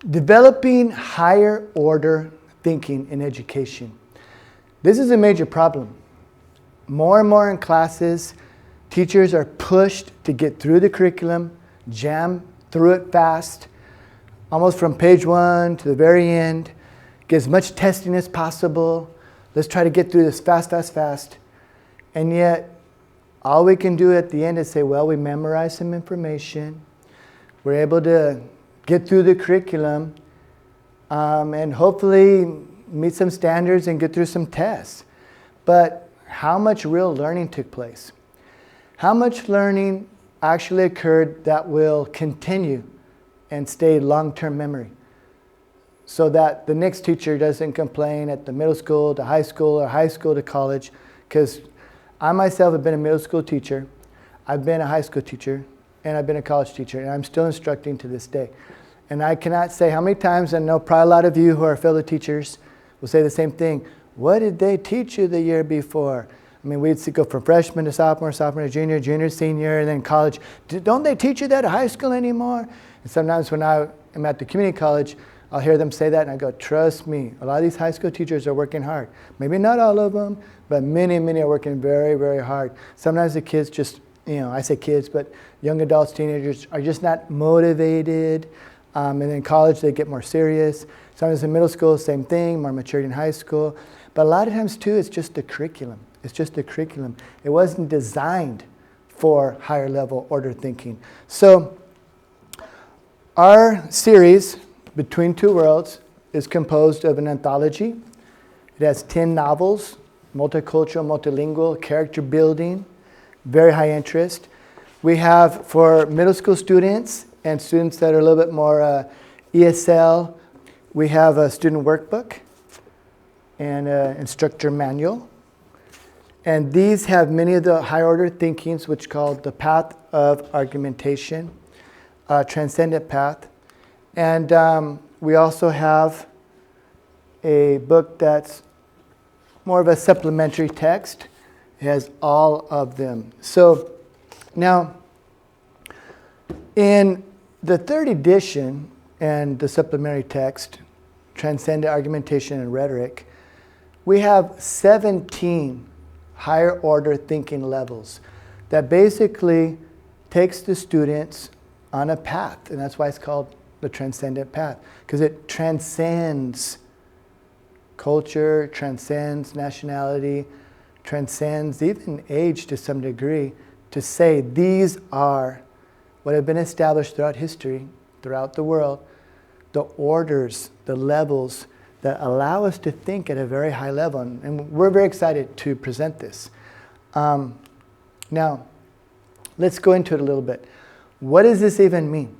Developing higher order thinking in education. This is a major problem. More and more in classes, teachers are pushed to get through the curriculum, jam through it fast, almost from page 1 to the very end, get as much testing as possible. Let's try to get through this fast, fast, fast. And yet, all we can do at the end is say, well, we memorized some information. We're able to get through the curriculum and hopefully meet some standards and get through some tests. But how much real learning took place? How much learning actually occurred that will continue and stay long-term memory, so that the next teacher doesn't complain at the middle school to high school or high school to college? Because I myself have been a middle school teacher, I've been a high school teacher, and I've been a college teacher, and I'm still instructing to this day. And I cannot say how many times, I know probably a lot of you who are fellow teachers will say the same thing. What did they teach you the year before? I mean, we'd go from freshman to sophomore, sophomore to junior, junior, senior, and then college. Don't they teach you that at high school anymore? And sometimes when I am at the community college, I'll hear them say that, and I go, trust me, a lot of these high school teachers are working hard. Maybe not all of them, but many, many are working very, very hard. Sometimes the kids just, I say kids, but young adults, teenagers are just not motivated. And in college, they get more serious. Sometimes in middle school, same thing, more maturity in high school. But a lot of times, too, it's just the curriculum. It's just the curriculum. It wasn't designed for higher level order thinking. So our series, Between Two Worlds, is composed of an anthology. It has 10 novels, multicultural, multilingual, character building, very high interest. We have, for middle school students and students that are a little bit more ESL, we have a student workbook and an instructor manual. And these have many of the higher order thinkings, which are called the path of argumentation, transcendent path. And we also have a book that's more of a supplementary text. It has all of them. So now, in the third edition and the supplementary text, Transcendent Argumentation and Rhetoric, we have 17 higher order thinking levels that basically takes the students on a path. And that's why it's called the Transcendent Path, because it transcends culture, transcends nationality, transcends even age to some degree, to say these are what have been established throughout history, throughout the world, the orders, the levels that allow us to think at a very high level. And we're very excited to present this. Now, let's go into it a little bit. What does this even mean?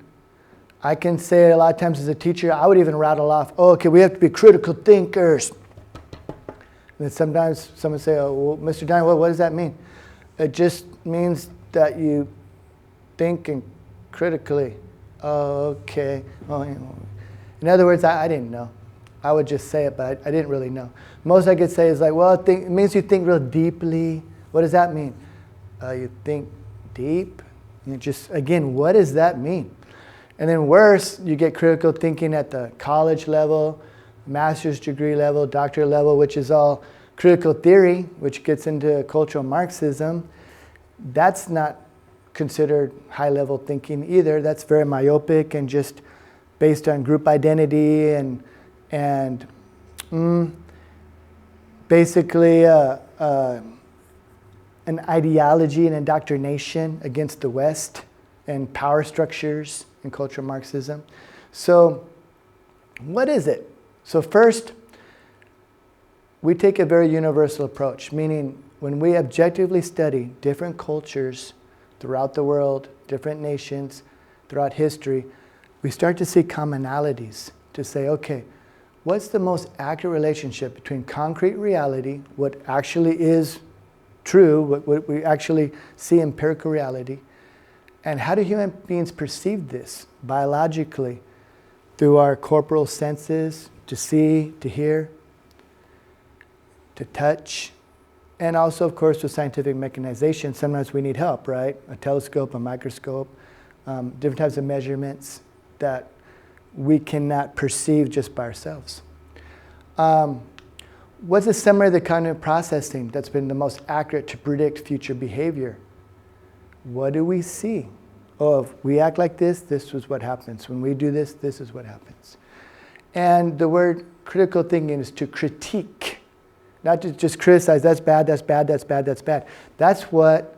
I can say a lot of times as a teacher, I would even rattle off, oh, okay, we have to be critical thinkers. And then sometimes someone say, oh, well, Mr. Dine, what does that mean? It just means that you think and critically. Oh, okay. Oh, in other words, I didn't know. I would just say it, but I didn't really know. Most I could say is like, well, it means you think real deeply. What does that mean? You think deep? And just, again, what does that mean? And then worse, you get critical thinking at the college level, master's degree level, doctorate level, which is all critical theory, which gets into cultural Marxism. That's not considered high-level thinking either. That's very myopic and just based on group identity and basically an ideology and indoctrination against the West and power structures in cultural Marxism. So what is it? So first, we take a very universal approach, meaning when we objectively study different cultures throughout the world, different nations, throughout history, we start to see commonalities to say, okay, what's the most accurate relationship between concrete reality, what actually is true, what we actually see empirical reality, and how do human beings perceive this biologically through our corporal senses, to see, to hear, to touch, and also, of course, with scientific mechanization, sometimes we need help, right? A telescope, a microscope, different types of measurements that we cannot perceive just by ourselves. What's the summary of the cognitive processing that's been the most accurate to predict future behavior? What do we see? Oh, if we act like this, this is what happens. When we do this, this is what happens. And the word critical thinking is to critique, not to just criticize, that's bad, that's bad, that's bad, that's bad. That's what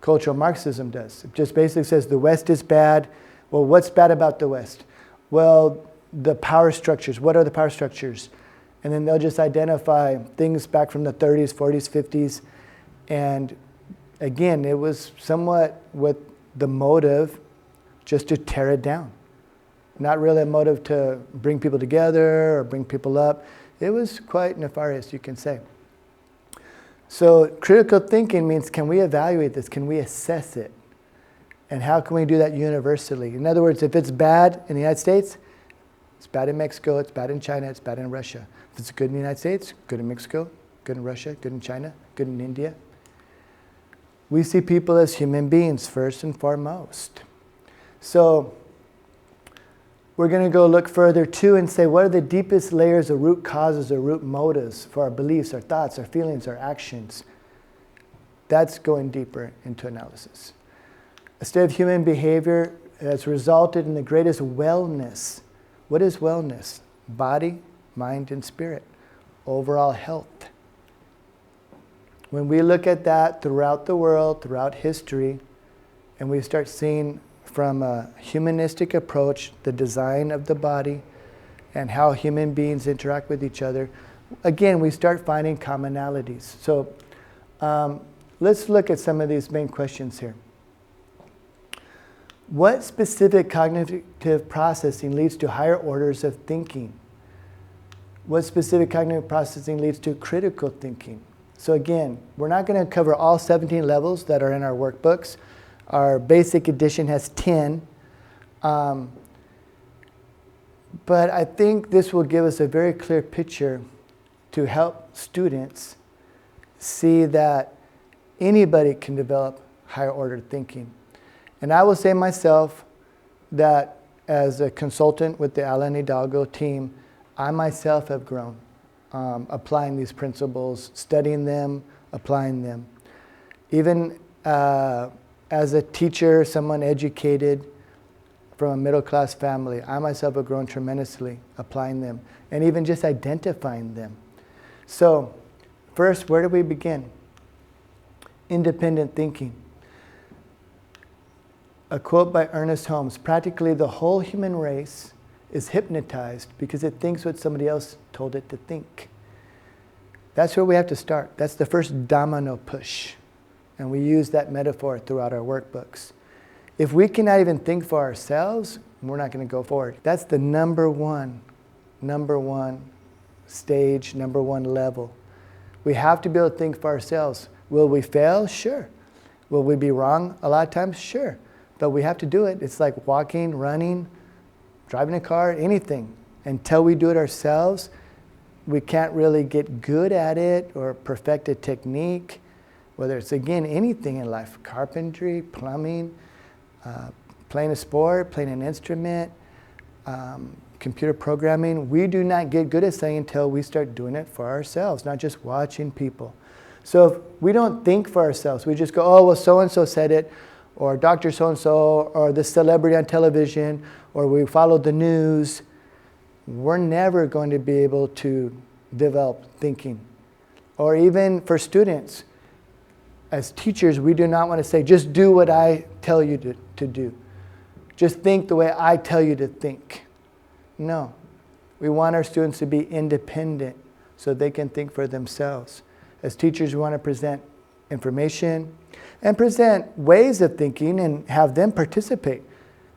cultural Marxism does. It just basically says the West is bad. Well, what's bad about the West? Well, the power structures. What are the power structures? And then they'll just identify things back from the 30s, 40s, 50s. And again, it was somewhat with the motive just to tear it down. Not really a motive to bring people together or bring people up. It was quite nefarious, you can say. So critical thinking means, can we evaluate this? Can we assess it? And how can we do that universally? In other words, if it's bad in the United States, it's bad in Mexico, it's bad in China, it's bad in Russia. If it's good in the United States, good in Mexico, good in Russia, good in China, good in India. We see people as human beings first and foremost. So we're going to go look further too and say, what are the deepest layers or root causes or root motives for our beliefs, our thoughts, our feelings, our actions? That's going deeper into analysis. A study of human behavior has resulted in the greatest wellness. What is wellness? Body, mind, and spirit. Overall health. When we look at that throughout the world, throughout history, and we start seeing from a humanistic approach the design of the body and how human beings interact with each other, again, we start finding commonalities. So let's look at some of these main questions here. What specific cognitive processing leads to higher orders of thinking? What specific cognitive processing leads to critical thinking? So again, we're not going to cover all 17 levels that are in our workbooks. Our basic edition has 10. But I think this will give us a very clear picture to help students see that anybody can develop higher order thinking. And I will say myself that as a consultant with the ELA and Hidalgo team, I myself have grown applying these principles, studying them, applying them. Even as a teacher, someone educated from a middle-class family, I myself have grown tremendously applying them and even just identifying them. So first, where do we begin? Independent thinking. A quote by Ernest Holmes, practically the whole human race is hypnotized because it thinks what somebody else told it to think. That's where we have to start. That's the first domino push. And we use that metaphor throughout our workbooks. If we cannot even think for ourselves, we're not going to go forward. That's the number one stage, number one level. We have to be able to think for ourselves. Will we fail? Sure. Will we be wrong a lot of times? Sure. But we have to do it. It's like walking, running, driving a car, anything. Until we do it ourselves, we can't really get good at it or perfect a technique, whether it's, again, anything in life, carpentry, plumbing, playing a sport, playing an instrument, computer programming. We do not get good at something until we start doing it for ourselves, not just watching people. So if we don't think for ourselves, we just go, oh, well, so-and-so said it, or Dr. So-and-so, or the celebrity on television, or we follow the news, we're never going to be able to develop thinking. Or even for students, as teachers, we do not want to say, just do what I tell you to do. Just think the way I tell you to think. No. We want our students to be independent so they can think for themselves. As teachers, we want to present information and present ways of thinking and have them participate,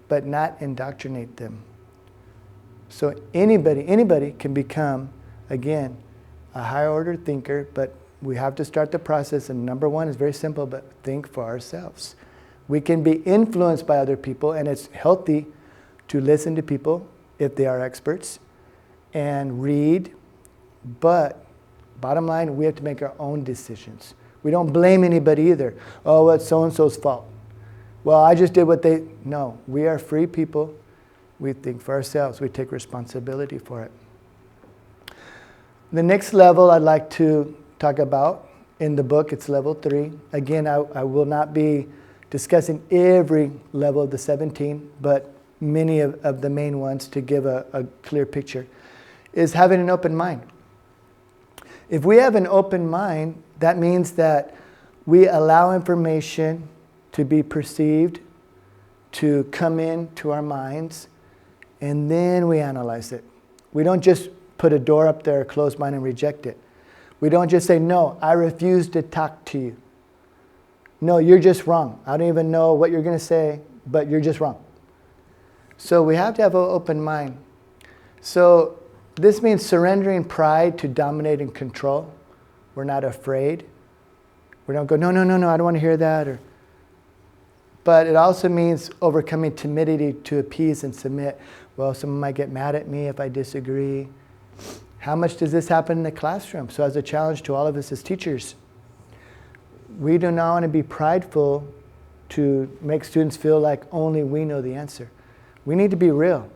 but not indoctrinate them. So anybody can become, again, a higher order thinker, but we have to start the process, and number one is very simple, but think for ourselves. We can be influenced by other people, and it's healthy to listen to people if they are experts and read, but bottom line, we have to make our own decisions. We don't blame anybody either. Oh, well, it's so-and-so's fault. Well, I just did what they... No, we are free people. We think for ourselves. We take responsibility for it. The next level I'd like to talk about in the book, it's level 3. Again, I will not be discussing every level of the 17, but many of the main ones to give a clear picture, is having an open mind. If we have an open mind, that means that we allow information to be perceived, to come into our minds, and then we analyze it. We don't just put a door up there, closed mind, and reject it. We don't just say, no, I refuse to talk to you. No, you're just wrong. I don't even know what you're going to say, but you're just wrong. So we have to have an open mind. So this means surrendering pride to dominate and control. We're not afraid. We don't go, no, I don't want to hear that. But it also means overcoming timidity to appease and submit. Well, someone might get mad at me if I disagree. How much does this happen in the classroom? So as a challenge to all of us as teachers, we do not want to be prideful to make students feel like only we know the answer. We need to be real.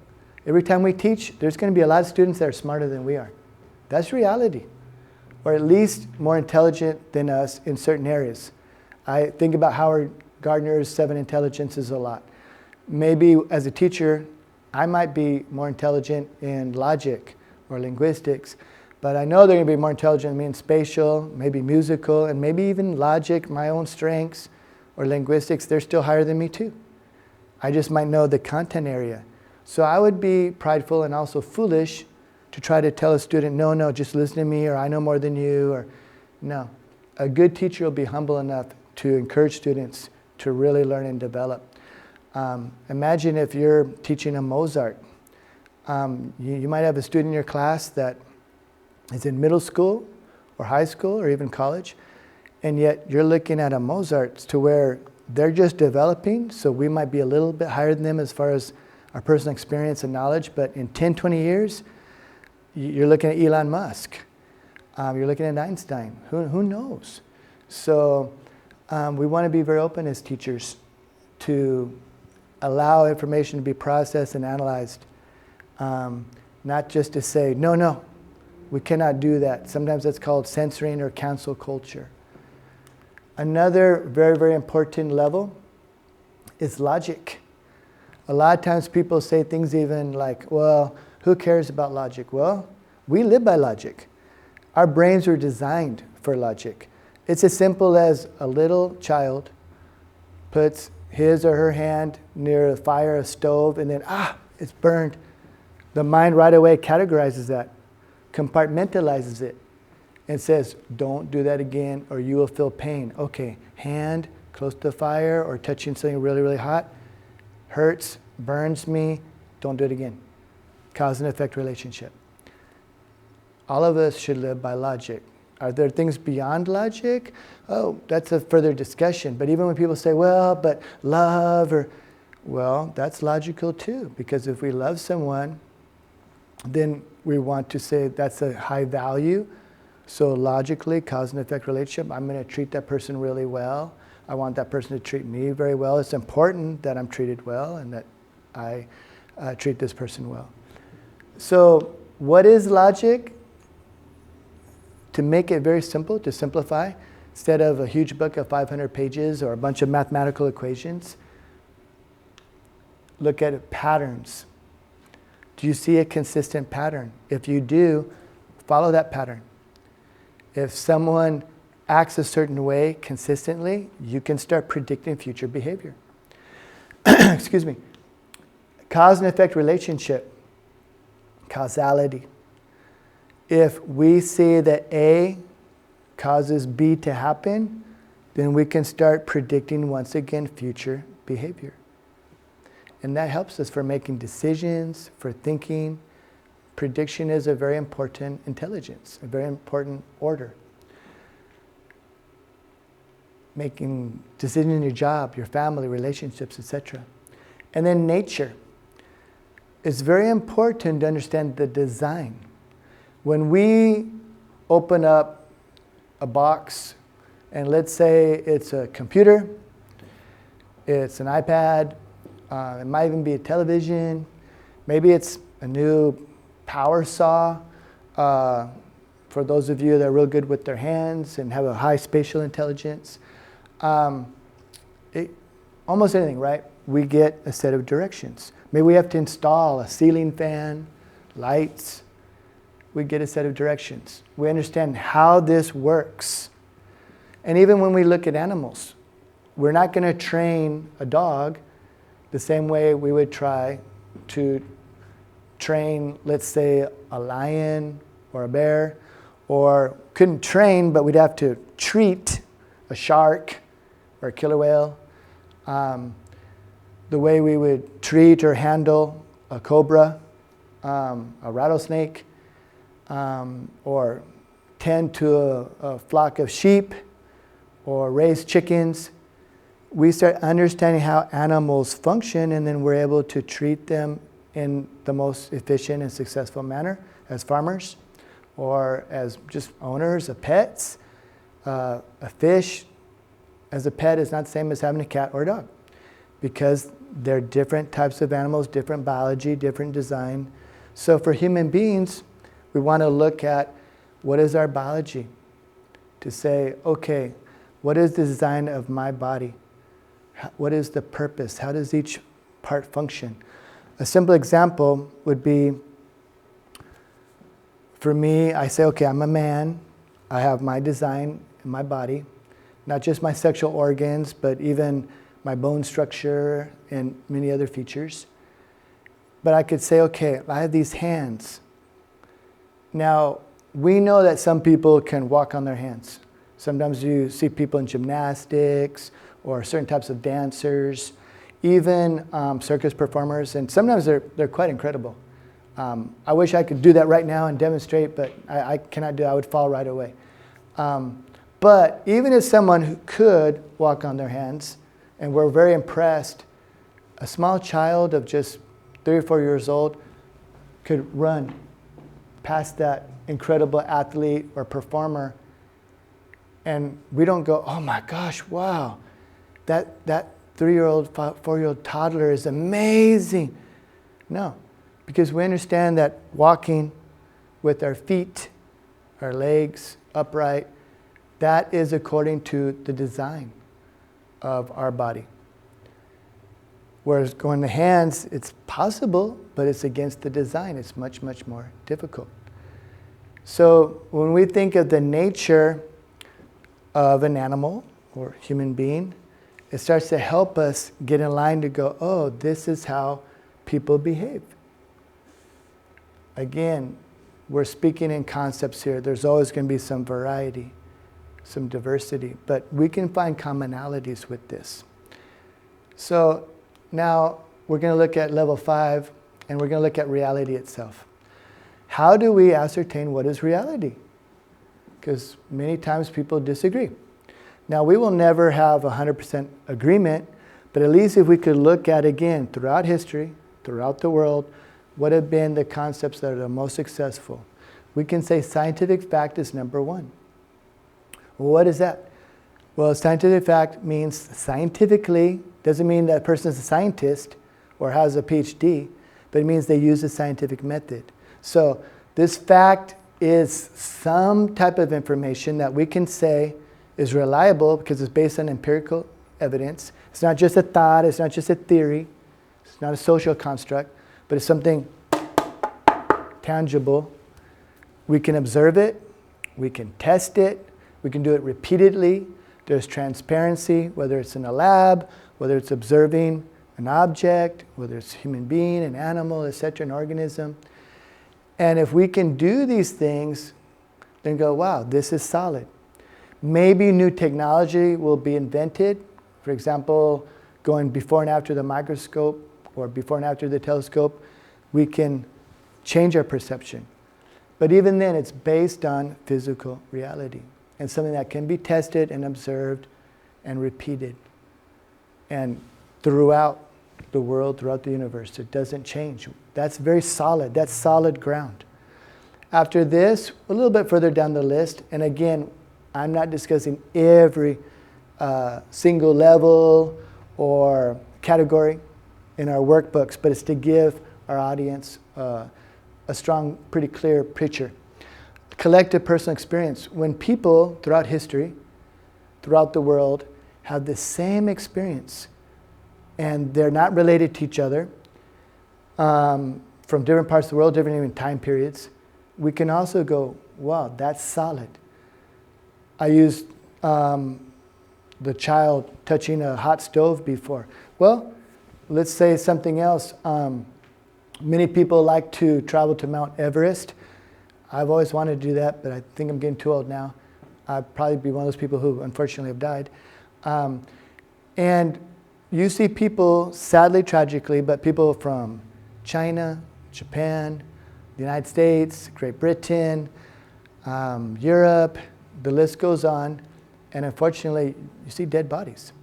Every time we teach, there's going to be a lot of students that are smarter than we are. That's reality. Or at least more intelligent than us in certain areas. I think about Howard Gardner's 7 Intelligences a lot. Maybe as a teacher, I might be more intelligent in logic or linguistics, but I know they're going to be more intelligent than me in spatial, maybe musical, and maybe even logic, my own strengths, or linguistics. They're still higher than me too. I just might know the content area. So I would be prideful and also foolish to try to tell a student, no, just listen to me, or I know more than you, or no. A good teacher will be humble enough to encourage students to really learn and develop. Imagine if you're teaching a Mozart. You might have a student in your class that is in middle school or high school or even college, and yet you're looking at a Mozart to where they're just developing, so we might be a little bit higher than them as far as our personal experience and knowledge, but in 10, 20 years, you're looking at Elon Musk. You're looking at Einstein. Who knows? So we want to be very open as teachers to allow information to be processed and analyzed. Not just to say, no, we cannot do that. Sometimes that's called censoring or cancel culture. Another very, very important level is logic. A lot of times people say things even like, well, who cares about logic? Well, we live by logic. Our brains were designed for logic. It's as simple as a little child puts his or her hand near a fire, a stove, and then, it's burned. The mind right away categorizes that, compartmentalizes it, and says, don't do that again or you will feel pain. Okay, hand close to the fire or touching something really, really hot, hurts, burns me, don't do it again. Cause and effect relationship. All of us should live by logic. Are there things beyond logic? Oh, that's a further discussion. But even when people say, well, but love, well, that's logical too. Because if we love someone, then we want to say that's a high value. So logically, cause and effect relationship, I'm going to treat that person really well. I want that person to treat me very well. It's important that I'm treated well and that I treat this person well. So what is logic? To make it very simple, to simplify, instead of a huge book of 500 pages or a bunch of mathematical equations, look at patterns. Do you see a consistent pattern? If you do, follow that pattern. If someone acts a certain way consistently, you can start predicting future behavior. Excuse me. Cause and effect relationship, causality. If we see that A causes B to happen, then we can start predicting once again future behavior. And that helps us for making decisions, for thinking. Prediction is a very important intelligence, a very important order. Making decisions in your job, your family, relationships, etc. And then nature. It's very important to understand the design. When we open up a box, and let's say it's a computer, it's an iPad, it might even be a television, Maybe it's a new power saw for those of you that are real good with their hands and have a high spatial intelligence. Almost anything, right? We get a set of directions. Maybe we have to install a ceiling fan, lights. We get a set of directions. We understand how this works. And even when we look at animals, we're not going to train a dog the same way we would try to train, let's say, a lion or a bear, or couldn't train, but we'd have to treat a shark or a killer whale. The way we would treat or handle a cobra, a rattlesnake, or tend to a flock of sheep, or raise chickens. We start understanding how animals function, and then we're able to treat them in the most efficient and successful manner as farmers, or as just owners of pets. A fish as a pet is not the same as having a cat or a dog, because they're different types of animals, different biology, different design. So for human beings, we want to look at what is our biology, to say, okay, what is the design of my body? What is the purpose? How does each part function? A simple example would be, for me, I say, okay, I'm a man. I have my design in my body, not just my sexual organs, but even my bone structure and many other features. But I could say, okay, I have these hands. Now, we know that some people can walk on their hands. Sometimes you see people in gymnastics or certain types of dancers, even circus performers, and sometimes they're quite incredible. I wish I could do that right now and demonstrate, but I cannot do it. I would fall right away. But even as someone who could walk on their hands, and we're very impressed, a small child of just 3 or 4 years old could run past that incredible athlete or performer, and we don't go, oh my gosh, wow, that 3-year-old, 4-year-old toddler is amazing. No, because we understand that walking with our feet, our legs upright, that is according to the design of our body. Whereas going the hands, it's possible, but it's against the design. It's much, much more difficult. So when we think of the nature of an animal or human being, it starts to help us get in line to go, oh, this is how people behave. Again, we're speaking in concepts here. There's always going to be some variety, some diversity, but we can find commonalities with this. So now we're going to look at level 5, and we're going to look at reality itself. How do we ascertain what is reality? Because many times people disagree. Now, we will never have 100% agreement, but at least if we could look at, again, throughout history, throughout the world, what have been the concepts that are the most successful? We can say scientific fact is number 1. Well, what is that? Well, scientific fact means scientifically, doesn't mean that person is a scientist or has a PhD, but it means they use a scientific method. So this fact is some type of information that we can say is reliable because it's based on empirical evidence. It's not just a thought, it's not just a theory, it's not a social construct, but it's something tangible. We can observe it, we can test it, we can do it repeatedly. There's transparency, whether it's in a lab, whether it's observing an object, whether it's a human being, an animal, etc., an organism. And if we can do these things, then go, wow, this is solid. Maybe new technology will be invented. For example, going before and after the microscope or before and after the telescope, we can change our perception. But even then, it's based on physical reality and something that can be tested and observed and repeated. And throughout the world, throughout the universe, it doesn't change. That's very solid. That's solid ground. After this, a little bit further down the list, and again, I'm not discussing every single level or category in our workbooks, but it's to give our audience a strong, pretty clear picture. Collective personal experience. When people throughout history, throughout the world, have the same experience, and they're not related to each other, from different parts of the world, different even time periods, we can also go, wow, that's solid. I used the child touching a hot stove before. Well, let's say something else. Many people like to travel to Mount Everest. I've always wanted to do that, but I think I'm getting too old now. I'd probably be one of those people who unfortunately have died. And you see people, sadly, tragically, but people from China, Japan, the United States, Great Britain, Europe, the list goes on, and unfortunately, you see dead bodies.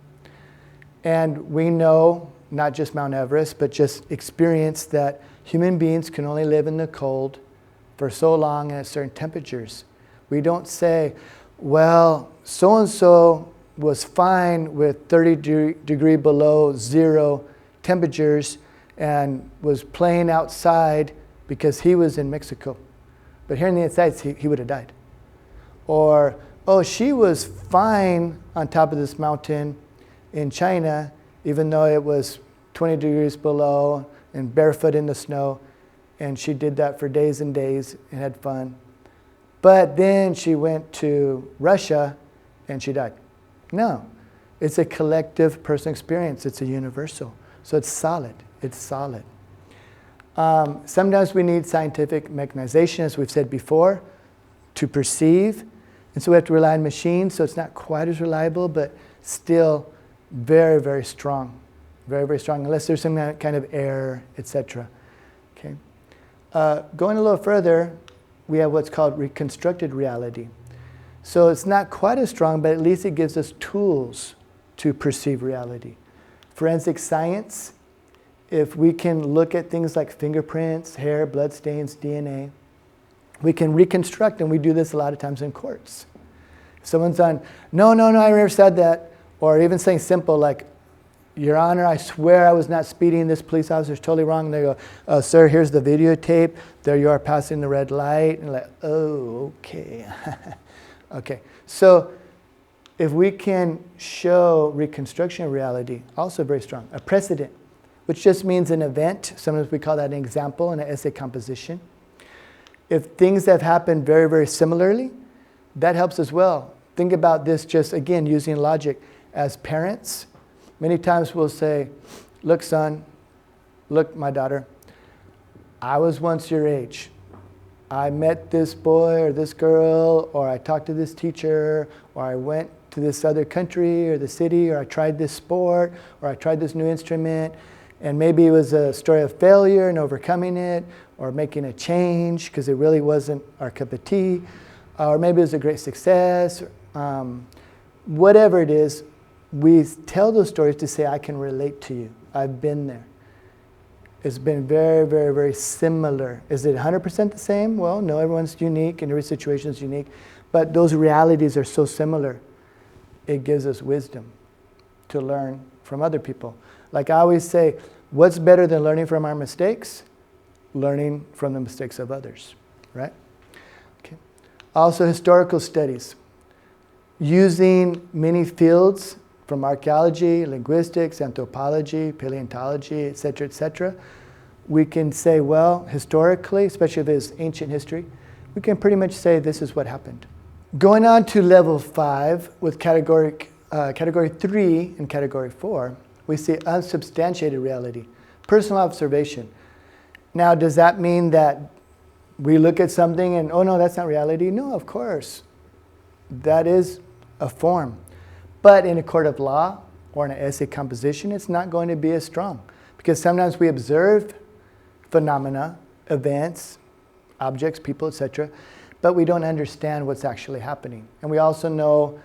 And we know, not just Mount Everest, but just experience that human beings can only live in the cold for so long and at certain temperatures. We don't say, well, so-and-so was fine with 30 degree below zero temperatures and was playing outside because he was in Mexico. But here in the United States, he would have died. Or, oh, she was fine on top of this mountain in China, even though it was 20 degrees below and barefoot in the snow, and she did that for days and days and had fun. But then she went to Russia and she died. No, it's a collective personal experience. It's a universal. So it's solid. It's solid. Sometimes we need scientific mechanization, as we've said before, to perceive. And so we have to rely on machines, so it's not quite as reliable, but still very, very strong. Very, very strong, unless there's some kind of error, etc. Okay. Going a little further, we have what's called reconstructed reality. So it's not quite as strong, but at least it gives us tools to perceive reality. Forensic science, if we can look at things like fingerprints, hair, blood stains, DNA, we can reconstruct, and we do this a lot of times in courts. If someone's on, no, I never said that, or even saying simple like, Your Honor, I swear I was not speeding. This police officer's totally wrong. And they go, sir, here's the videotape. There you are passing the red light. And like, oh, okay. Okay. So if we can show reconstruction of reality, also very strong. A precedent, which just means an event. Sometimes we call that an example in an essay composition. If things have happened very, very similarly, that helps as well. Think about this just, again, using logic. As parents, many times we'll say, look, son, look, my daughter, I was once your age. I met this boy or this girl, or I talked to this teacher, or I went to this other country or the city, or I tried this sport, or I tried this new instrument, and maybe it was a story of failure and overcoming it, or making a change because it really wasn't our cup of tea, or maybe it was a great success. Whatever it is, we tell those stories to say, I can relate to you. I've been there. It's been very, very, very similar. Is it 100% the same? Well, no, everyone's unique and every situation is unique. But those realities are so similar, it gives us wisdom to learn from other people. Like I always say, what's better than learning from our mistakes? Learning from the mistakes of others, right? Okay. Also, historical studies. Using many fields from archaeology, linguistics, anthropology, paleontology, et cetera, we can say, well, historically, especially if it's ancient history, we can pretty much say this is what happened. Going on to level 5 with category 3 and category 4, we see unsubstantiated reality, personal observation. Now, does that mean that we look at something and, oh no, that's not reality? No, of course. That is a form. But in a court of law or in an essay composition, it's not going to be as strong. Because sometimes we observe phenomena, events, objects, people, etc., but we don't understand what's actually happening. And we also know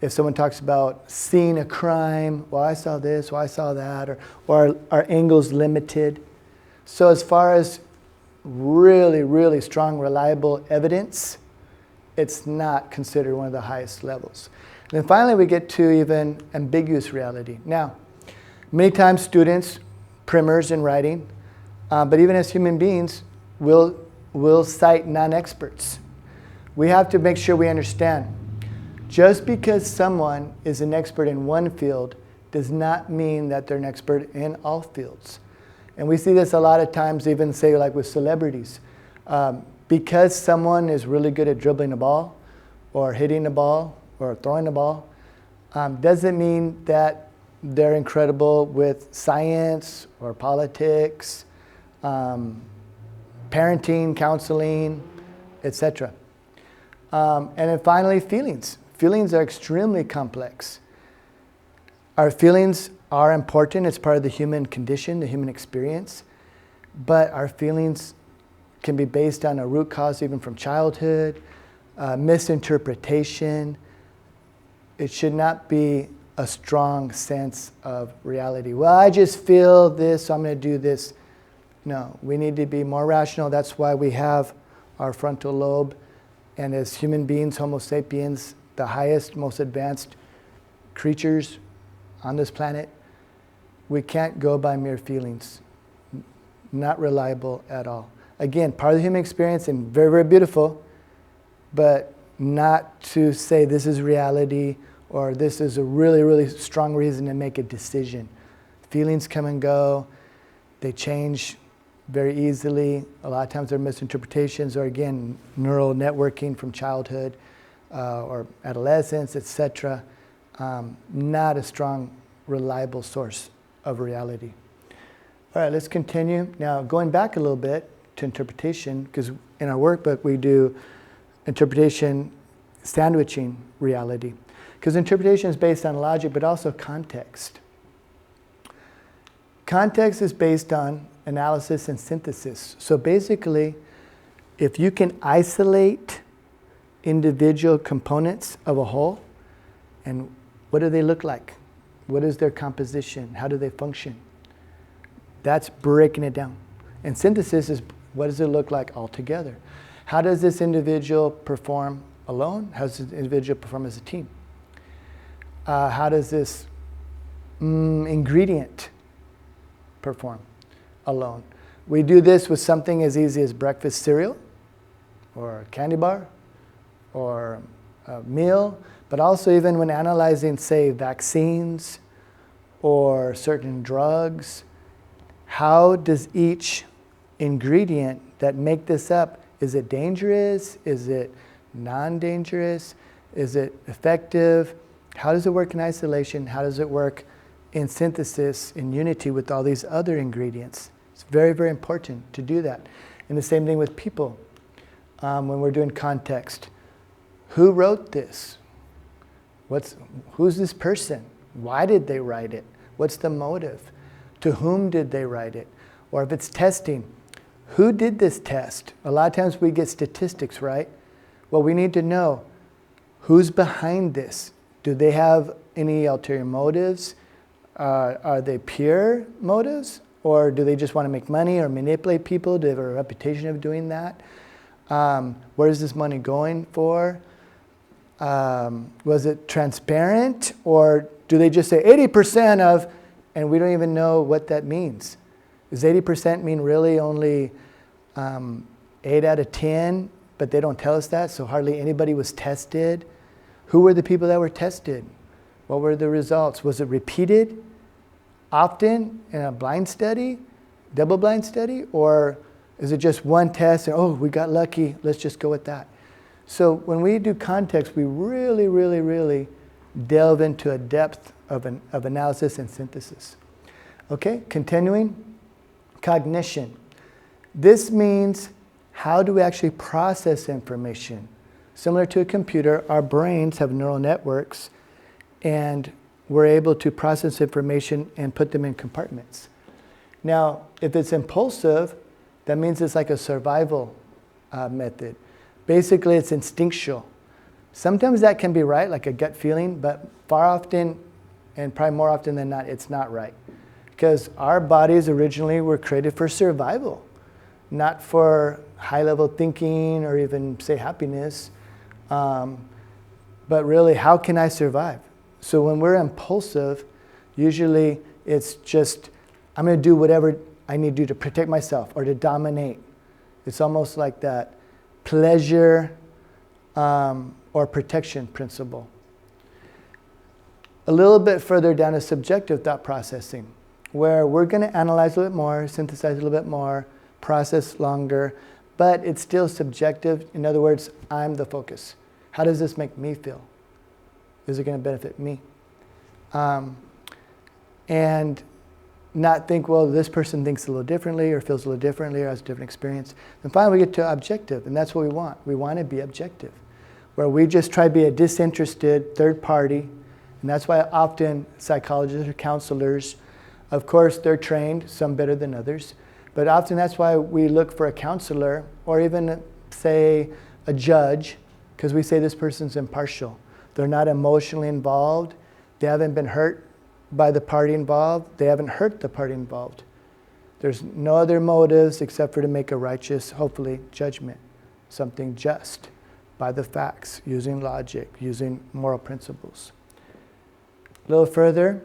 if someone talks about seeing a crime, well, I saw this, well, I saw that, or our angle's limited. So as far as really, really strong, reliable evidence, it's not considered one of the highest levels. And then finally, we get to even ambiguous reality. Now, many times students, primers in writing, But even as human beings, we'll cite non-experts. We have to make sure we understand. Just because someone is an expert in one field does not mean that they're an expert in all fields. And we see this a lot of times, even say like with celebrities. Because someone is really good at dribbling a ball or hitting a ball or throwing a ball, doesn't mean that they're incredible with science or politics, parenting, counseling, etc. And then finally, feelings. Feelings are extremely complex. Our feelings are important. It's part of the human condition, the human experience. But our feelings can be based on a root cause even from childhood, misinterpretation. It should not be a strong sense of reality. Well, I just feel this, so I'm going to do this. No, we need to be more rational. That's why we have our frontal lobe. And as human beings, Homo sapiens, the highest, most advanced creatures on this planet, we can't go by mere feelings. Not reliable at all. Again, part of the human experience and very, very beautiful, but not to say this is reality or this is a really, really strong reason to make a decision. Feelings come and go. They change very easily. A lot of times they're misinterpretations or, again, neural networking from childhood or adolescence, etc. Not a strong, reliable source of reality. All right, let's continue. Now, going back a little bit to interpretation, because in our workbook we do interpretation sandwiching reality. Because interpretation is based on logic, but also context. Context is based on analysis and synthesis. So basically, if you can isolate individual components of a whole, and what do they look like? What is their composition? How do they function? That's breaking it down. And synthesis is what does it look like altogether? How does this individual perform alone? How does this individual perform as a team? How does this ingredient perform alone? We do this with something as easy as breakfast cereal or a candy bar or a meal, but also even when analyzing, say, vaccines or certain drugs. How does each ingredient that make this up, is it dangerous? Is it non-dangerous? Is it effective? How does it work in isolation? How does it work in synthesis, in unity with all these other ingredients? It's very, very important to do that. And the same thing with people. When we're doing context. Who wrote this? Who's this person? Why did they write it? What's the motive? To whom did they write it? Or if it's testing, who did this test? A lot of times we get statistics, right? Well, we need to know who's behind this. Do they have any ulterior motives? Are they pure motives? Or do they just want to make money or manipulate people? Do they have a reputation of doing that? Where is this money going for? Was it transparent? Or do they just say 80% of, and we don't even know what that means? Does 80% mean really only 8 out of 10, but they don't tell us that, so hardly anybody was tested? Who were the people that were tested? What were the results? Was it repeated often in a blind study, double-blind study? Or is it just one test and, oh, we got lucky, let's just go with that? So when we do context, we really, really, really delve into a depth of analysis and synthesis. Okay, continuing. Cognition. This means how do we actually process information? Similar to a computer, our brains have neural networks, and we're able to process information and put them in compartments. Now, if it's impulsive, that means it's like a survival method. Basically, it's instinctual. Sometimes that can be right, like a gut feeling, but far often, and probably more often than not, it's not right. Because our bodies originally were created for survival, not for high-level thinking or even, say, happiness. But really, how can I survive? So when we're impulsive, usually it's just, I'm going to do whatever I need to do to protect myself or to dominate. It's almost like that pleasure or protection principle. A little bit further down is subjective thought processing, where we're going to analyze a little bit more, synthesize a little bit more, process longer, but it's still subjective. In other words, I'm the focus. How does this make me feel? Is it going to benefit me? And not think, well, this person thinks a little differently or feels a little differently or has a different experience. And finally, we get to objective, and that's what we want. We want to be objective, where we just try to be a disinterested third party. And that's why often psychologists or counselors, of course, they're trained, some better than others, but often that's why we look for a counselor or even, say, a judge, because we say this person's impartial. They're not emotionally involved. They haven't been hurt by the party involved. They haven't hurt the party involved. There's no other motives except for to make a righteous, hopefully, judgment, something just by the facts, using logic, using moral principles. A little further,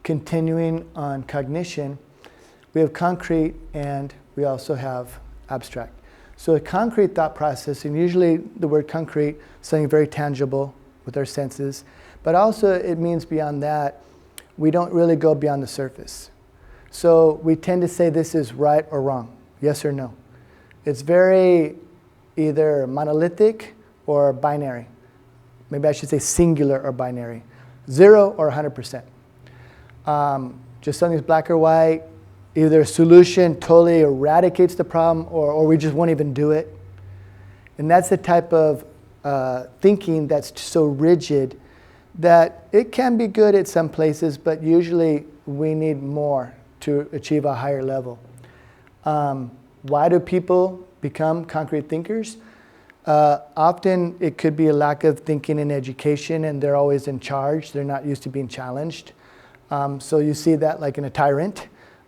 continuing on cognition, we have concrete and we also have abstract. So a concrete thought processing, usually the word concrete, something very tangible with our senses, but also it means beyond that, we don't really go beyond the surface. So we tend to say this is right or wrong, yes or no. It's very either monolithic or binary. Maybe I should say singular or binary. 0 or 100%. Just something's black or white. Either a solution totally eradicates the problem or we just won't even do it. And that's the type of thinking that's so rigid that it can be good at some places, but usually we need more to achieve a higher level. Why do people become concrete thinkers? Often it could be a lack of thinking in education and they're always in charge. They're not used to being challenged. So you see that like in a tyrant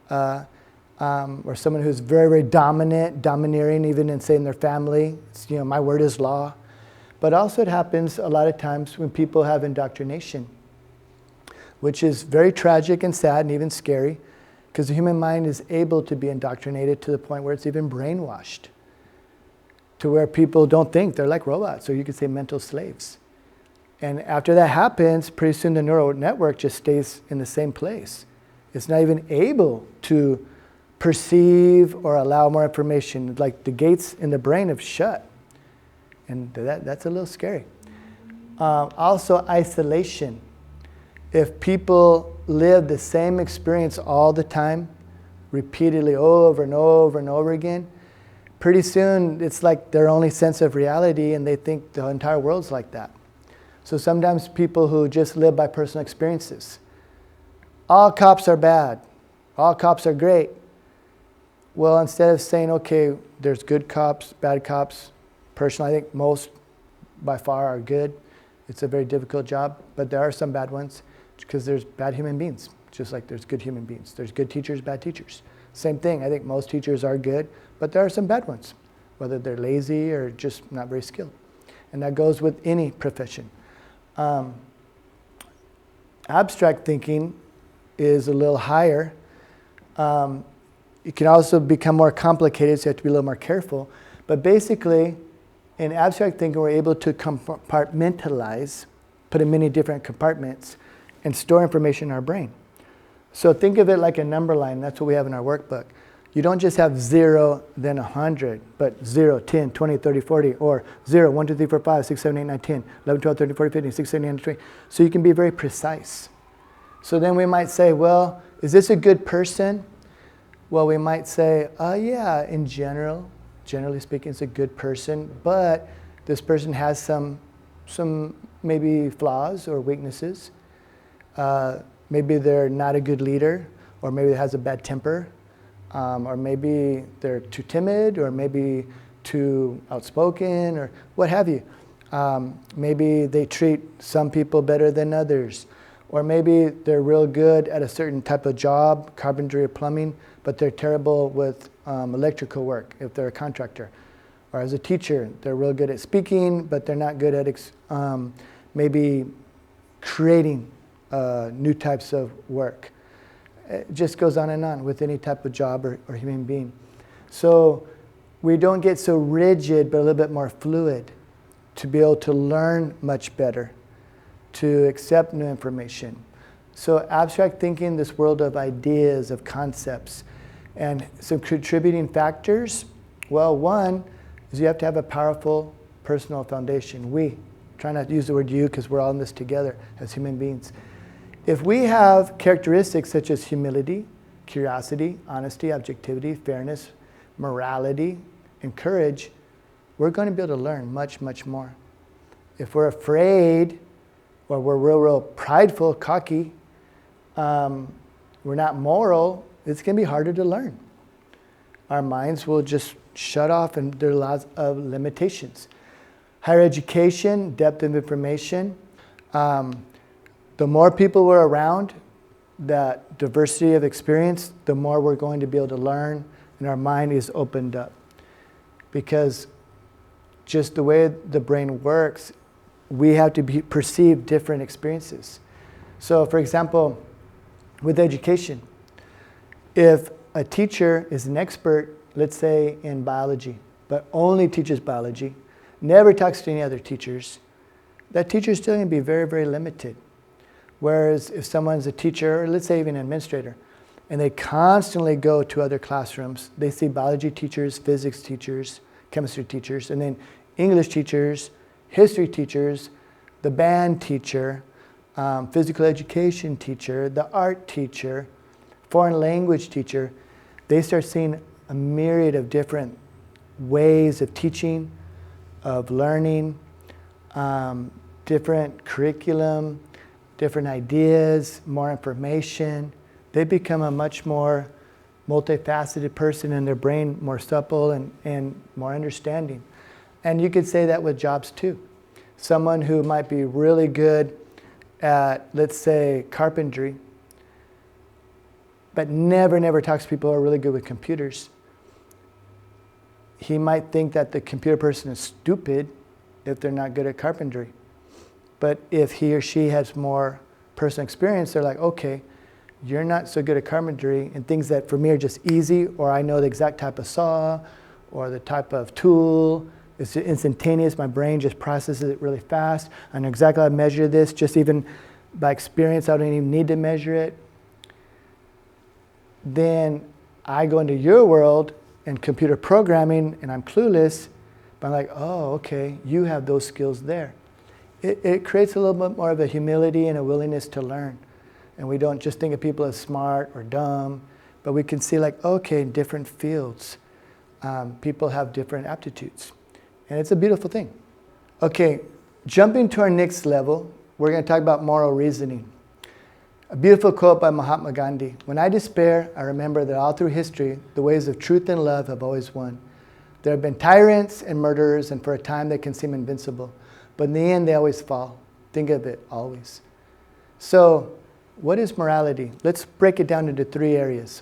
or someone who's very, very dominant, domineering even in, say, in their family. It's, my word is law. But also it happens a lot of times when people have indoctrination, which is very tragic and sad and even scary because the human mind is able to be indoctrinated to the point where it's even brainwashed, to where people don't think, they're like robots, or you could say mental slaves. And after that happens, pretty soon the neural network just stays in the same place. It's not even able to perceive or allow more information. Like the gates in the brain have shut. And that's a little scary. Also, isolation. If people live the same experience all the time, repeatedly over and over and over again, pretty soon it's like their only sense of reality and they think the entire world's like that. So sometimes people who just live by personal experiences, all cops are bad, all cops are great. Well, instead of saying, okay, there's good cops, bad cops, personally, I think most by far are good. It's a very difficult job, but there are some bad ones because there's bad human beings, just like there's good human beings. There's good teachers, bad teachers. Same thing, I think most teachers are good, but there are some bad ones, whether they're lazy or just not very skilled. And that goes with any profession. Abstract thinking is a little higher. It can also become more complicated, so you have to be a little more careful. But basically, in abstract thinking, we're able to compartmentalize, put in many different compartments, and store information in our brain. So think of it like a number line. That's what we have in our workbook. You don't just have 0, then 100, but 0, 10, 20, 30, 40, or 0, 1, 2, 3, 4, 5, 6, 7, 8, 9, 10, 11, 12, 13, 14, 15, 16, 17, 18, 20. So you can be very precise. So then we might say, well, is this a good person? Well, we might say, yeah, in generally speaking, it's a good person, but this person has some maybe flaws or weaknesses. Maybe they're not a good leader, or maybe they has a bad temper, or maybe they're too timid, or maybe too outspoken, or what have you. Maybe they treat some people better than others, or maybe they're real good at a certain type of job, carpentry or plumbing, but they're terrible with electrical work if they're a contractor. Or as a teacher, they're real good at speaking, but they're not good at maybe creating new types of work. It just goes on and on with any type of job or human being. So we don't get so rigid, but a little bit more fluid to be able to learn much better, to accept new information. So abstract thinking, this world of ideas, of concepts, and some contributing factors. Well, one is you have to have a powerful personal foundation. We, try not to use the word you because we're all in this together as human beings. If we have characteristics such as humility, curiosity, honesty, objectivity, fairness, morality, and courage, we're going to be able to learn much, much more. If we're afraid, or we're real prideful, cocky, we're not moral, it's going to be harder to learn. Our minds will just shut off, and there are lots of limitations. Higher education, depth of information. The more people we're around, that diversity of experience, the more we're going to be able to learn, and our mind is opened up. Because just the way the brain works, we have to perceive different experiences. So for example, with education, if a teacher is an expert, let's say in biology, but only teaches biology, never talks to any other teachers, that teacher is still going to be very, very limited. Whereas if someone's a teacher, or let's say even an administrator, and they constantly go to other classrooms, they see biology teachers, physics teachers, chemistry teachers, and then English teachers, history teachers, the band teacher, physical education teacher, the art teacher, foreign language teacher, they start seeing a myriad of different ways of teaching, of learning, different curriculum, different ideas, more information. They become a much more multifaceted person, and their brain more supple and more understanding. And you could say that with jobs too. Someone who might be really good at, let's say, carpentry, but never talks to people who are really good with computers. He might think that the computer person is stupid if they're not good at carpentry. But if he or she has more personal experience, they're like, okay, you're not so good at carpentry, and things that for me are just easy, or I know the exact type of saw or the type of tool. It's instantaneous. My brain just processes it really fast. I know exactly how to measure this. Just even by experience, I don't even need to measure it. Then I go into your world and computer programming, and I'm clueless, but I'm like, oh, okay, you have those skills there. It creates a little bit more of a humility and a willingness to learn. And we don't just think of people as smart or dumb, but we can see like, okay, in different fields, people have different aptitudes. And it's a beautiful thing. Okay, jumping to our next level, we're going to talk about moral reasoning. A beautiful quote by Mahatma Gandhi. When I despair, I remember that all through history, the ways of truth and love have always won. There have been tyrants and murderers, and for a time they can seem invincible. But in the end, they always fall. Think of it, always. So, what is morality? Let's break it down into 3 areas.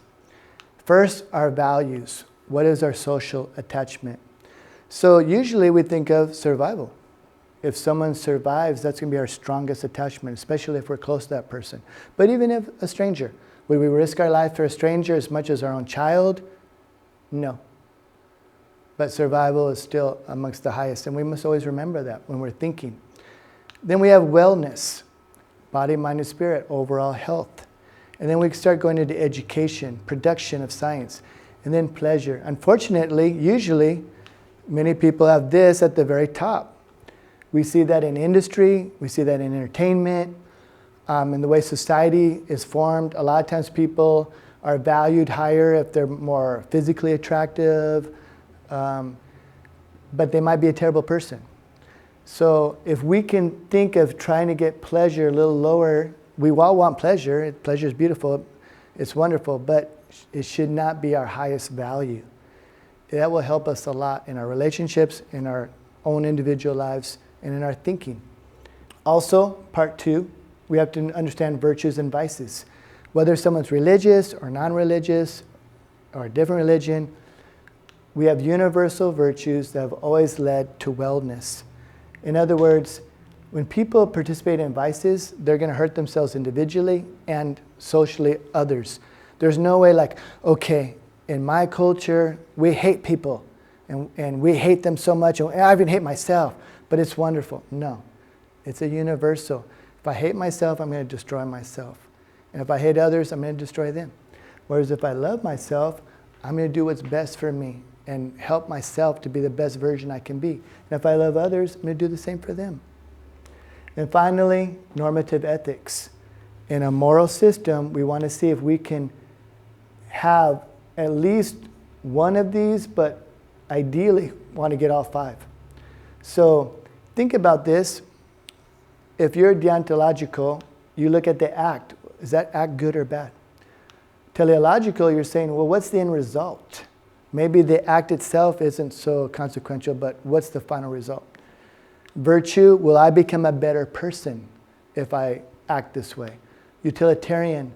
First, our values. What is our social attachment? So usually we think of survival. If someone survives, that's going to be our strongest attachment, especially if we're close to that person. But even if a stranger, would we risk our life for a stranger as much as our own child? No. But survival is still amongst the highest, and we must always remember that when we're thinking. Then we have wellness, body, mind, and spirit, overall health. And then we start going into education, production of science, and then pleasure. Unfortunately, usually, many people have this at the very top. We see that in industry, we see that in entertainment, in the way society is formed. A lot of times people are valued higher if they're more physically attractive, but they might be a terrible person. So if we can think of trying to get pleasure a little lower, we all want pleasure. Pleasure is beautiful, it's wonderful, but it should not be our highest value. That will help us a lot in our relationships, in our own individual lives, and in our thinking. Also, part 2, we have to understand virtues and vices. Whether someone's religious or non-religious or a different religion, we have universal virtues that have always led to wellness. In other words, when people participate in vices, they're going to hurt themselves individually and socially others. There's no way like, okay, in my culture, we hate people, and we hate them so much, and I even hate myself, but it's wonderful. No, it's a universal. If I hate myself, I'm going to destroy myself. And if I hate others, I'm going to destroy them. Whereas if I love myself, I'm going to do what's best for me and help myself to be the best version I can be. And if I love others, I'm going to do the same for them. And finally, normative ethics. In a moral system, we want to see if we can have at least one of these, but ideally want to get all 5. So think about this. If you're deontological, you look at the act. Is that act good or bad? Teleological, you're saying, well, what's the end result? Maybe the act itself isn't so consequential, but what's the final result? Virtue, will I become a better person if I act this way? Utilitarian,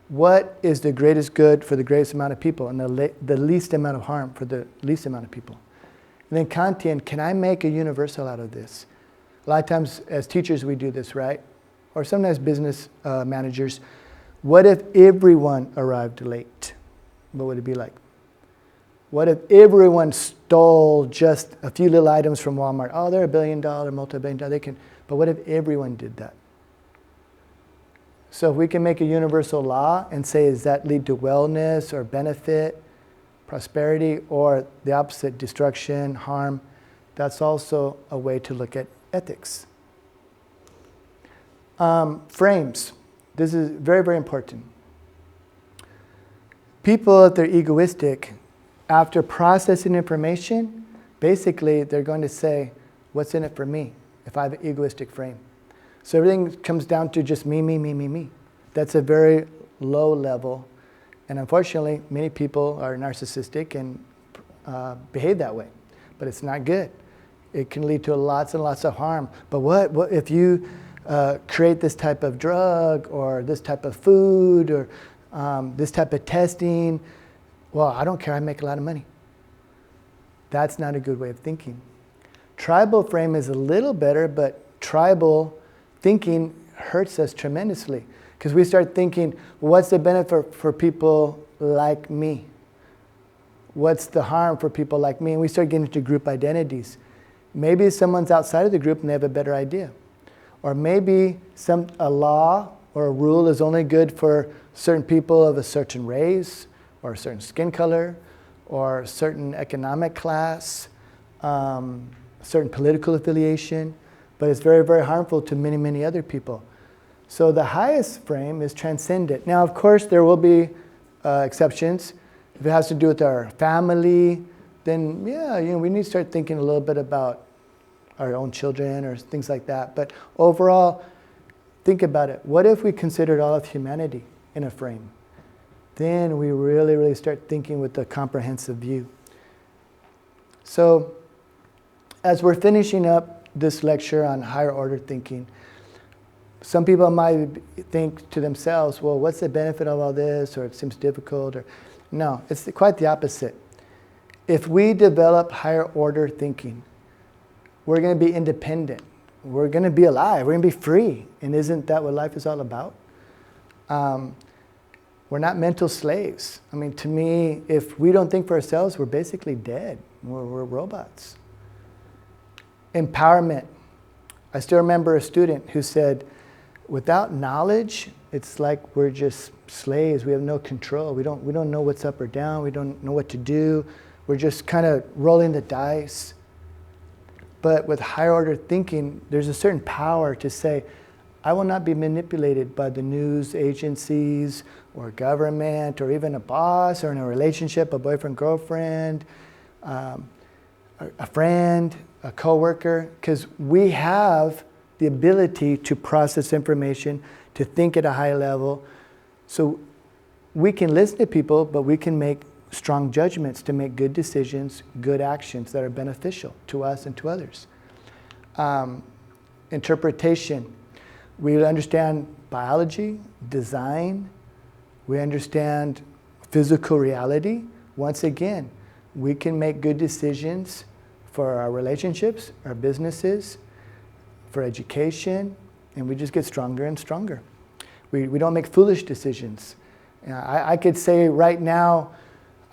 what is the greatest good for the greatest amount of people and the least amount of harm for the least amount of people? And then Kantian, can I make a universal out of this? A lot of times as teachers we do this, right? Or sometimes business managers. What if everyone arrived late? What would it be like? What if everyone stole just a few little items from Walmart? Oh, they're $1 billion, multi-billion dollar, they can. But what if everyone did that? So if we can make a universal law and say, does that lead to wellness or benefit, prosperity, or the opposite, destruction, harm, that's also a way to look at ethics. Frames. This is very, very important. People, if they're egoistic, after processing information, basically they're going to say, what's in it for me if I have an egoistic frame? So everything comes down to just me, me, me, me, me. That's a very low level. And unfortunately, many people are narcissistic and behave that way. But it's not good. It can lead to lots and lots of harm. But what if you create this type of drug or this type of food or this type of testing? Well, I don't care, I make a lot of money. That's not a good way of thinking. Tribal frame is a little better, but tribal thinking hurts us tremendously because we start thinking, what's the benefit for people like me? What's the harm for people like me? And we start getting into group identities. Maybe someone's outside of the group and they have a better idea. Or maybe a law or a rule is only good for certain people of a certain race or a certain skin color or a certain economic class, certain political affiliation, but it's very, very harmful to many, many other people. So the highest frame is transcendent. Now, of course, there will be exceptions. If it has to do with our family, then yeah, we need to start thinking a little bit about our own children or things like that. But overall, think about it. What if we considered all of humanity in a frame? Then we really, really start thinking with a comprehensive view. So as we're finishing up this lecture on higher order thinking, some people might think to themselves, well, what's the benefit of all this? Or it seems difficult. Or no, it's quite the opposite. If we develop higher order thinking, we're going to be independent. We're going to be alive. We're going to be free. And isn't that what life is all about? We're not mental slaves. I mean, to me, if we don't think for ourselves, we're basically dead. We're robots. Empowerment. I still remember a student who said, without knowledge, it's like we're just slaves. We have no control. We don't know what's up or down. We don't know what to do. We're just kind of rolling the dice. But with higher order thinking, there's a certain power to say, I will not be manipulated by the news agencies or government or even a boss or in a relationship, a boyfriend, girlfriend, a friend, a coworker, because we have the ability to process information, to think at a high level. So we can listen to people, but we can make strong judgments to make good decisions, good actions that are beneficial to us and to others. Interpretation. We understand biology, design. We understand physical reality. Once again, we can make good decisions for our relationships, our businesses, for education, and we just get stronger and stronger. We don't make foolish decisions. You know, I could say right now,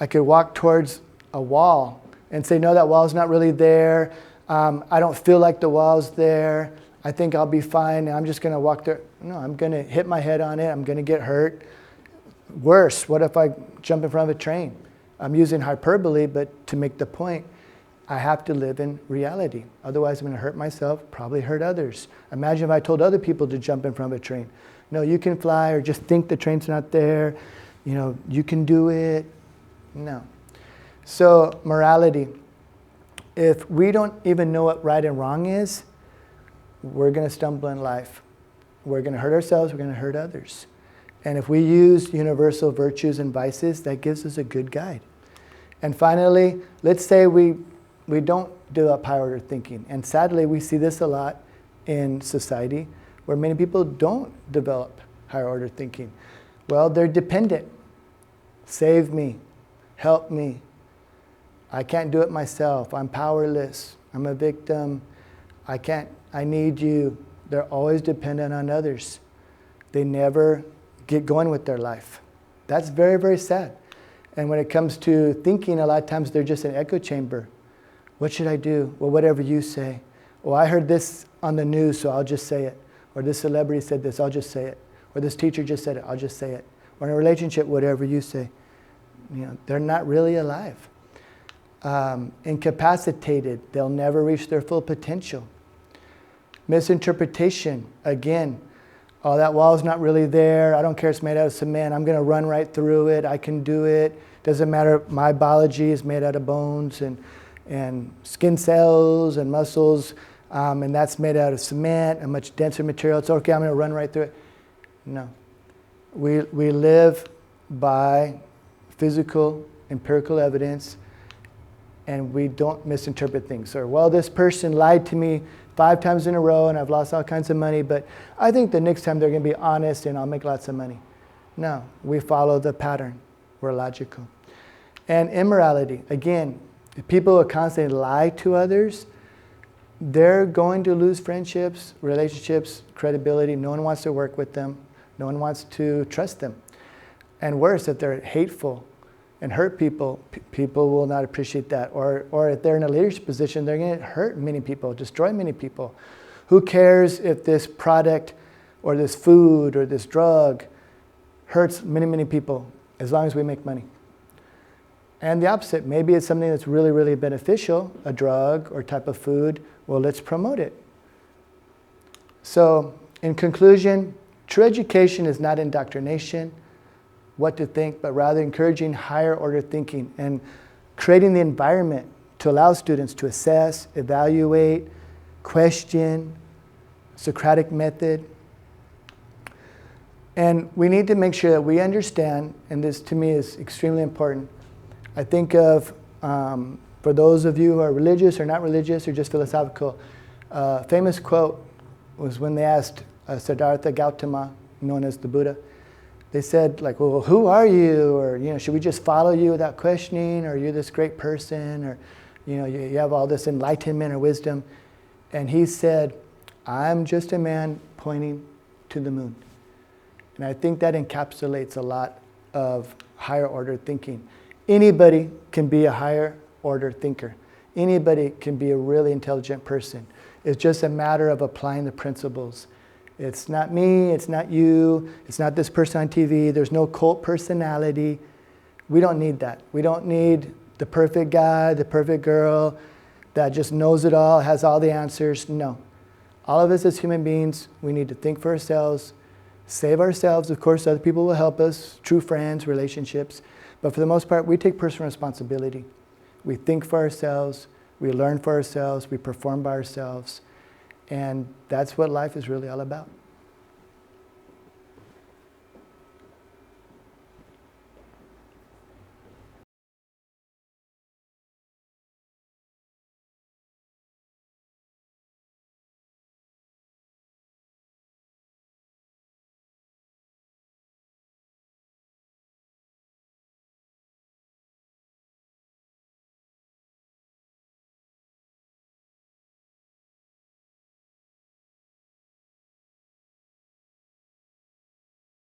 I could walk towards a wall and say, no, that wall's not really there. I don't feel like the wall's there. I think I'll be fine. I'm just going to walk there. No, I'm going to hit my head on it. I'm going to get hurt. Worse, what if I jump in front of a train? I'm using hyperbole, but to make the point, I have to live in reality. Otherwise, I'm going to hurt myself, probably hurt others. Imagine if I told other people to jump in front of a train. No, you can fly, or just think the train's not there. You know, you can do it. No. So, morality. If we don't even know what right and wrong is, we're going to stumble in life. We're going to hurt ourselves, we're going to hurt others. And if we use universal virtues and vices, that gives us a good guide. And finally, let's say we don't develop higher order thinking. And sadly, we see this a lot in society, where many people don't develop higher order thinking. Well, they're dependent. Save me. Help me. I can't do it myself. I'm powerless. I'm a victim. I need you. They're always dependent on others. They never get going with their life. That's very, very sad. And when it comes to thinking, a lot of times they're just an echo chamber. What should I do? Well, whatever you say. Well, I heard this on the news, so I'll just say it. Or this celebrity said this, I'll just say it. Or this teacher just said it, I'll just say it. Or in a relationship, whatever you say. You know, they're not really alive. Incapacitated, they'll never reach their full potential. Misinterpretation, again, oh, that wall's not really there. I don't care, it's made out of cement. I'm going to run right through it. I can do it. Doesn't matter, my biology is made out of bones and skin cells and muscles, and that's made out of cement, a much denser material. It's okay, I'm going to run right through it. No. We live by physical, empirical evidence, and we don't misinterpret things. Or, well, this person lied to me 5 times in a row and I've lost all kinds of money, but I think the next time they're going to be honest and I'll make lots of money. No, we follow the pattern. We're logical. And immorality, again, if people who constantly lie to others, they're going to lose friendships, relationships, credibility. No one wants to work with them. No one wants to trust them. And worse, if they're hateful and hurt people, people will not appreciate that. Or if they're in a leadership position, they're going to hurt many people, destroy many people. Who cares if this product or this food or this drug hurts many, many people, as long as we make money? And the opposite, maybe it's something that's really, really beneficial, a drug or type of food. Well, let's promote it. So, in conclusion, true education is not indoctrination, what to think, but rather encouraging higher order thinking and creating the environment to allow students to assess, evaluate, question, Socratic method. And we need to make sure that we understand, and this to me is extremely important. I think of, for those of you who are religious or not religious or just philosophical, a famous quote was when they asked Siddhartha Gautama, known as the Buddha, they said, like, well, who are you? Or, you know, should we just follow you without questioning? Or you're this great person? Or, you know, you have all this enlightenment or wisdom. And he said, I'm just a man pointing to the moon. And I think that encapsulates a lot of higher order thinking. Anybody can be a higher order thinker. Anybody can be a really intelligent person. It's just a matter of applying the principles. It's not me, it's not you, it's not this person on TV, there's no cult personality. We don't need that. We don't need the perfect guy, the perfect girl that just knows it all, has all the answers. No. All of us as human beings, we need to think for ourselves, save ourselves. Of course, other people will help us, true friends, relationships. But for the most part, we take personal responsibility. We think for ourselves, we learn for ourselves, we perform by ourselves. And that's what life is really all about.